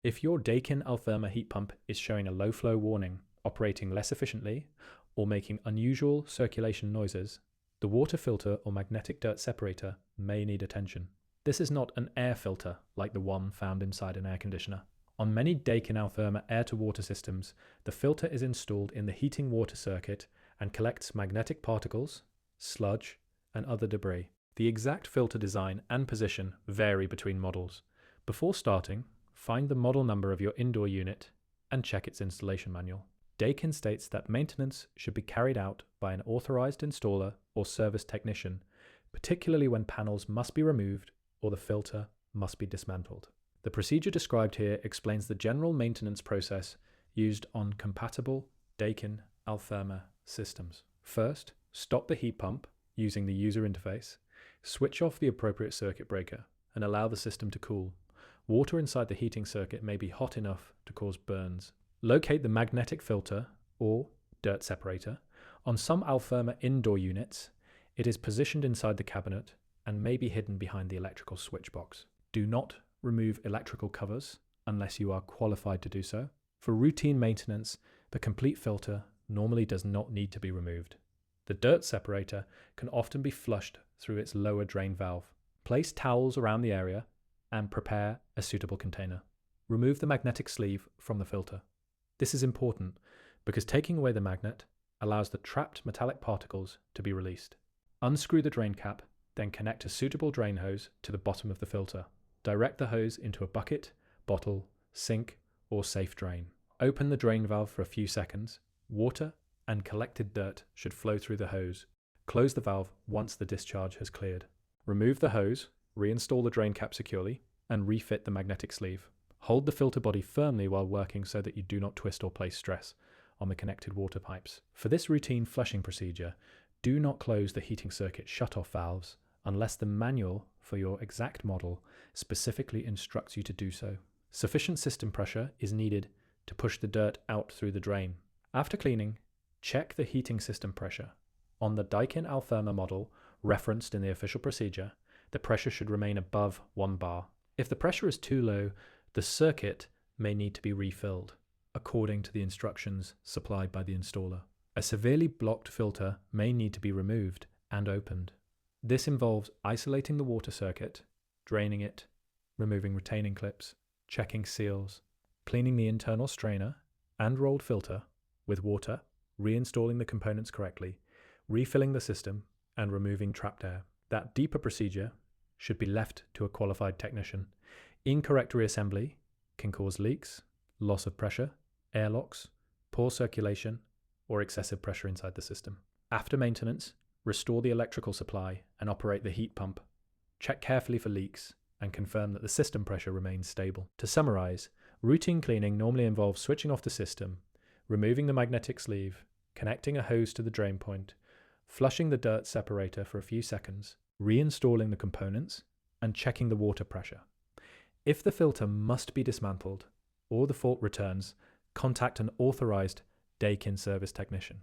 If your Daikin Altherma heat pump is showing a low flow warning, operating less efficiently, or making unusual circulation noises, the water filter or magnetic dirt separator may need attention. This is not an air filter like the one found inside an air conditioner. On many Daikin Altherma air-to-water systems, the filter is installed in the heating water circuit and collects magnetic particles, sludge, and other debris. The exact filter design and position vary between models. Before starting, find the model number of your indoor unit and check its installation manual. Daikin states that maintenance should be carried out by an authorized installer or service technician, particularly when panels must be removed or the filter must be dismantled. The procedure described here explains the general maintenance process used on compatible Daikin Altherma systems. First, stop the heat pump using the user interface, switch off the appropriate circuit breaker, and allow the system to cool. Water inside the heating circuit may be hot enough to cause burns. Locate the magnetic filter, or dirt separator. On some Altherma indoor units, it is positioned inside the cabinet and may be hidden behind the electrical switch box. Do not remove electrical covers unless you are qualified to do so. For routine maintenance, the complete filter normally does not need to be removed. The dirt separator can often be flushed through its lower drain valve. Place towels around the area and prepare a suitable container. Remove the magnetic sleeve from the filter. This is important because taking away the magnet allows the trapped metallic particles to be released. Unscrew the drain cap, then connect a suitable drain hose to the bottom of the filter. Direct the hose into a bucket, bottle, sink, or safe drain. Open the drain valve for a few seconds. Water and collected dirt should flow through the hose. Close the valve once the discharge has cleared. Remove the hose, reinstall the drain cap securely, and refit the magnetic sleeve. Hold the filter body firmly while working so that you do not twist or place stress on the connected water pipes. For this routine flushing procedure, do not close the heating circuit shutoff valves unless the manual for your exact model specifically instructs you to do so. Sufficient system pressure is needed to push the dirt out through the drain. After cleaning, check the heating system pressure. On the Daikin Altherma model referenced in the official procedure, the pressure should remain above 1 bar. If the pressure is too low, the circuit may need to be refilled, according to the instructions supplied by the installer. A severely blocked filter may need to be removed and opened. This involves isolating the water circuit, draining it, removing retaining clips, checking seals, cleaning the internal strainer and rolled filter with water, reinstalling the components correctly, refilling the system, and removing trapped air. That deeper procedure should be left to a qualified technician. Incorrect reassembly can cause leaks, loss of pressure, airlocks, poor circulation, or excessive pressure inside the system. After maintenance, restore the electrical supply and operate the heat pump. Check carefully for leaks and confirm that the system pressure remains stable. To summarize, routine cleaning normally involves switching off the system, removing the magnetic sleeve, connecting a hose to the drain point, flushing the dirt separator for a few seconds, reinstalling the components, and checking the water pressure. If the filter must be dismantled or the fault returns, contact an authorized Daikin service technician.